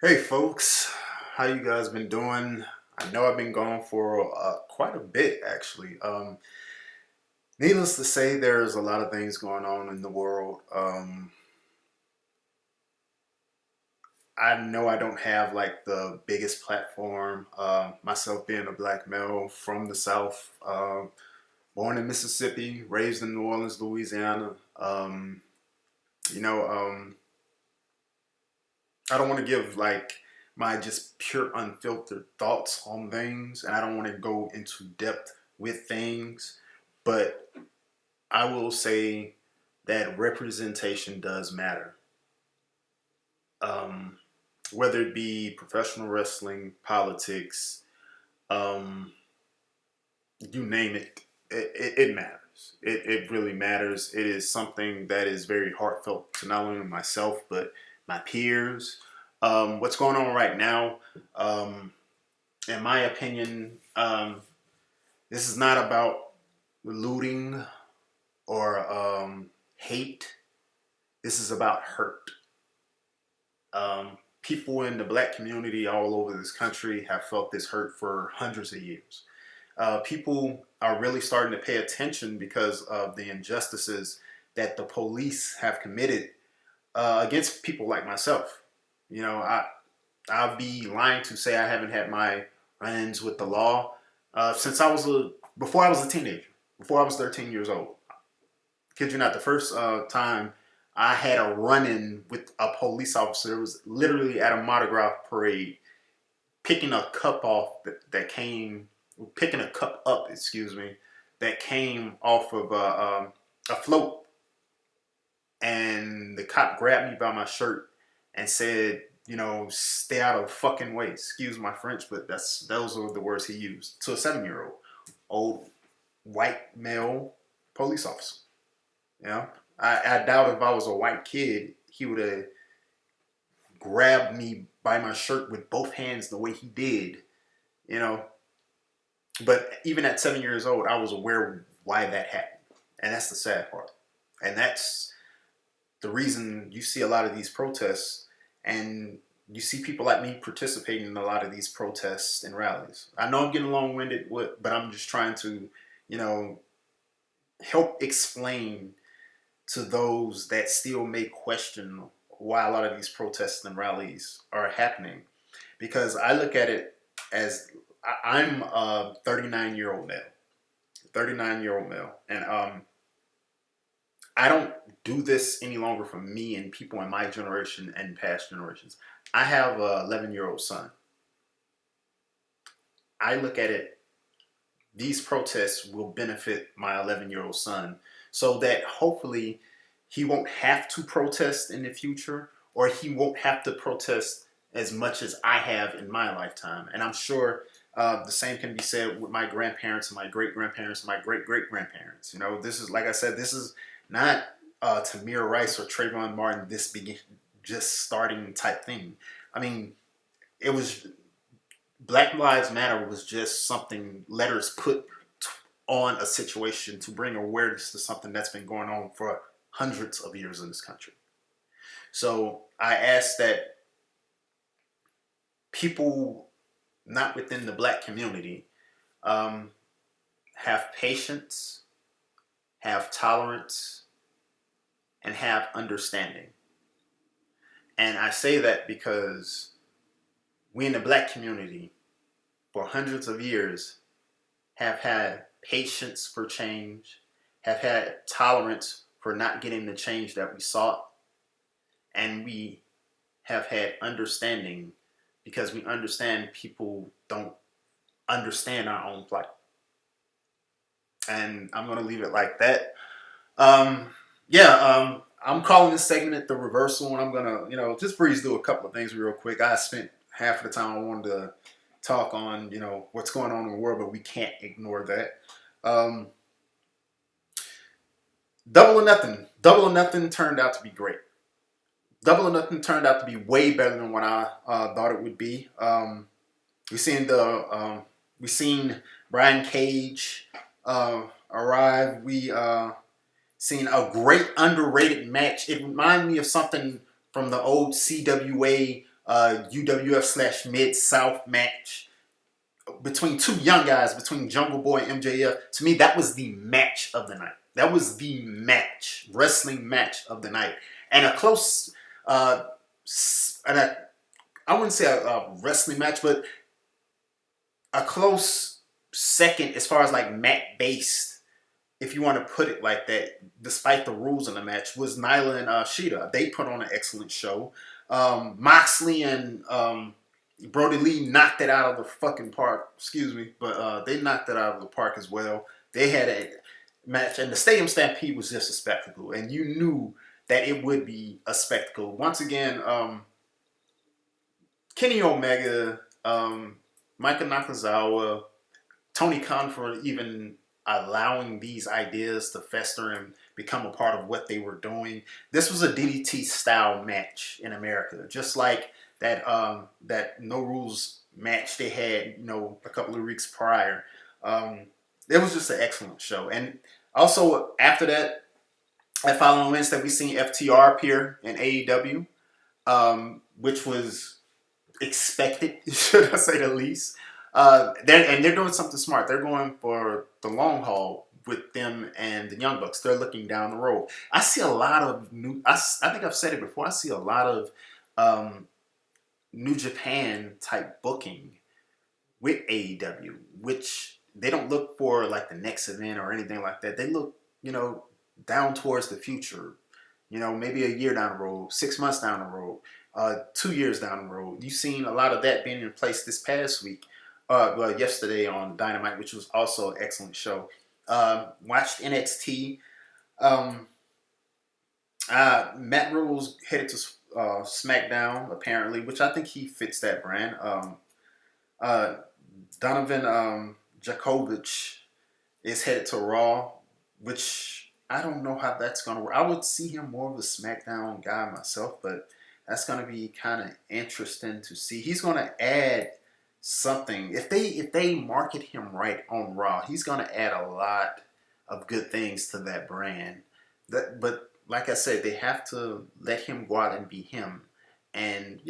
Hey folks, how you guys been doing? I know I've been gone for quite a bit actually. Needless to say, there's a lot of things going on in the world. I know I don't have like the biggest platform. Myself being a black male from the South, born in Mississippi, raised in New Orleans, Louisiana. You know, um, I don't want to give like my just pure unfiltered thoughts on things, and I don't want to go into depth with things, but I will say that representation does matter. Um, whether it be professional wrestling, politics, um, you name it matters. It really matters. It is something that is very heartfelt to not only myself, but my peers. What's going on right now? Um, in my opinion, this is not about looting or hate. This is about hurt. People in the black community all over this country have felt this hurt for hundreds of years. People are really starting to pay attention because of the injustices that the police have committed against people like myself. You know, I'll be lying to say I haven't had my run-ins with the law since before I was a teenager, before I was 13 years old. Kid you not, the first time I had a run-in with a police officer was literally at a Mardi Gras parade, picking a cup off that came, picking a cup up, excuse me, that came off of a float, and the cop grabbed me by my shirt and said, you know, stay out of fucking way. Excuse my French, but those are the words he used to a 7-year old white male police officer. You know, I doubt if I was a white kid, he would have grabbed me by my shirt with both hands the way he did. You know, but even at 7 years old, I was aware why that happened, and that's the sad part. And that's the reason you see a lot of these protests, and you see people like me participating in a lot of these protests and rallies. I know I'm getting long-winded, but I'm just trying to, you know, help explain to those that still may question why a lot of these protests and rallies are happening. Because I look at it as I'm a 39-year-old male, 39-year-old male, and I don't do this any longer for me and people in my generation and past generations. I have a 11-year-old son. I look at it, these protests will benefit my 11-year-old son so that hopefully he won't have to protest in the future, or he won't have to protest as much as I have in my lifetime. And I'm sure the same can be said with my grandparents and my great grandparents and my great great grandparents. You know, this is, like I said, this is not Tamir Rice or Trayvon Martin, this begin just starting type thing. I mean, it was Black Lives Matter was just something letters put on a situation to bring awareness to something that's been going on for hundreds of years in this country. So I ask that people not within the black community um, have patience, have tolerance, and have understanding. And I say that because we in the black community for hundreds of years have had patience for change, have had tolerance for not getting the change that we sought, and we have had understanding because we understand people don't understand our own plight. And I'm going to leave it like that. Um, I'm calling this segment the reversal, and I'm going to, just breeze through a couple of things real quick. I spent half of the time I wanted to talk on, what's going on in the world, but we can't ignore that. Um, Double or Nothing. Double or Nothing turned out to be great. Double or Nothing turned out to be way better than what I thought it would be. We seen we seen Brian Cage arrive. We seen a great underrated match. It reminded me of something from the old CWA UWF slash Mid South match between two young guys, between Jungle Boy and MJF. To me, that was the match of the night. That was the match, wrestling match of the night, and a close. And I wouldn't say a wrestling match, but a close second as far as like mat based, if you want to put it like that, despite the rules in the match, was Nyla and Sheeta. They put on an excellent show. Moxley and Brody Lee knocked it out of the fucking park. Excuse me, but they knocked it out of the park as well. They had a match, and the Stadium Stampede was just a spectacle, and you knew that it would be a spectacle. Once again, Kenny Omega, Micah Nakazawa, Tony Khan for even allowing these ideas to fester and become a part of what they were doing. This was a DDT style match in America, just like that that No Rules match they had, a couple of weeks prior. It was just an excellent show. And also after that following Wednesday, we seen FTR appear in AEW, which was expected, should I say the least. They're doing something smart. They're going for the long haul with them and the Young Bucks. They're looking down the road. I see a lot of new. I think I've said it before. I see a lot of New Japan type booking with AEW, which they don't look for like the next event or anything like that. They look, down towards the future. Maybe a year down the road, 6 months down the road, 2 years down the road. You've seen a lot of that being in place this past week. Yesterday on Dynamite, which was also an excellent show. Watched NXT. Matt Riddle's headed to SmackDown, apparently, which I think he fits that brand. Donovan Djokovic is headed to Raw, which I don't know how that's going to work. I would see him more of a SmackDown guy myself, but that's going to be kind of interesting to see. He's going to add something. If they market him right on Raw, he's going to add a lot of good things to that brand. But like I said, they have to let him go out and be him. And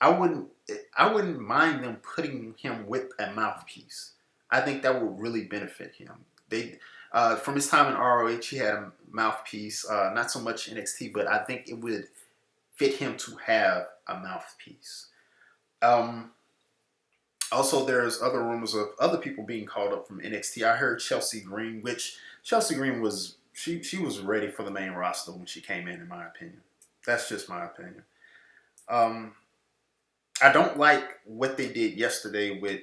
I wouldn't mind them putting him with a mouthpiece. I think that would really benefit him. They from his time in ROH, he had a mouthpiece. Not so much NXT, but I think it would fit him to have a mouthpiece. Also, there's other rumors of other people being called up from NXT. I heard Chelsea Green, which Chelsea Green was she was ready for the main roster when she came in my opinion. That's just my opinion. I don't like what they did yesterday with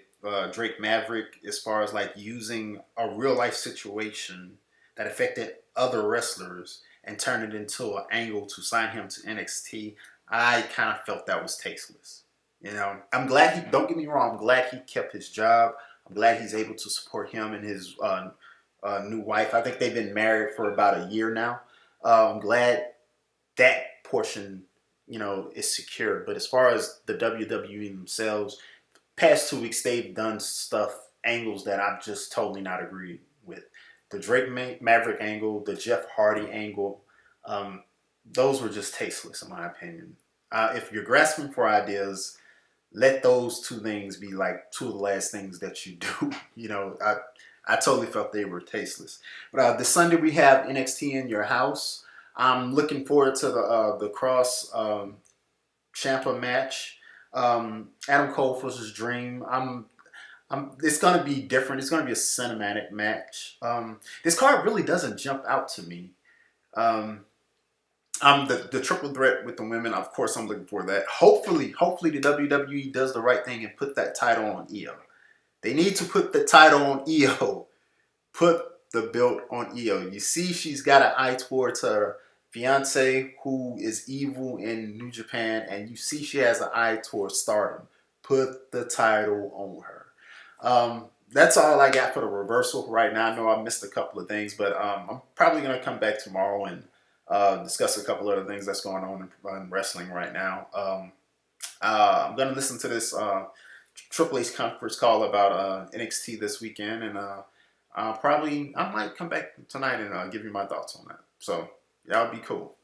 Drake Maverick as far as like using a real life situation that affected other wrestlers and turn it into an angle to sign him to NXT. I kind of felt that was tasteless. I'm glad don't get me wrong, I'm glad he kept his job. I'm glad he's able to support him and his new wife. I think they've been married for about a year now. I'm glad that portion, is secure. But as far as the WWE themselves, past 2 weeks, they've done angles that I'm just totally not agreed with. The Drake Maverick angle, the Jeff Hardy angle, those were just tasteless in my opinion. If you're grasping for ideas, let those two things be like two of the last things that you do. I totally felt they were tasteless. But this Sunday we have NXT in your house. I'm looking forward to the Cross Ciampa match. Adam Cole versus Dream. It's gonna be different. It's gonna be a cinematic match. This card really doesn't jump out to me. The triple threat with the women, of course, I'm looking for that. Hopefully the WWE does the right thing and put that title on Io. They need to put the title on Io. Put the belt on Io. You see, she's got an eye towards her fiance, who is evil in New Japan, and you see she has an eye towards Stardom. Put the title on her. That's all I got for the reversal right now. I know I missed a couple of things, but I'm probably going to come back tomorrow and discuss a couple other things that's going on in wrestling right now. I'm going to listen to this Triple H conference call about NXT this weekend, and I might come back tonight and give you my thoughts on that. So, that would be cool.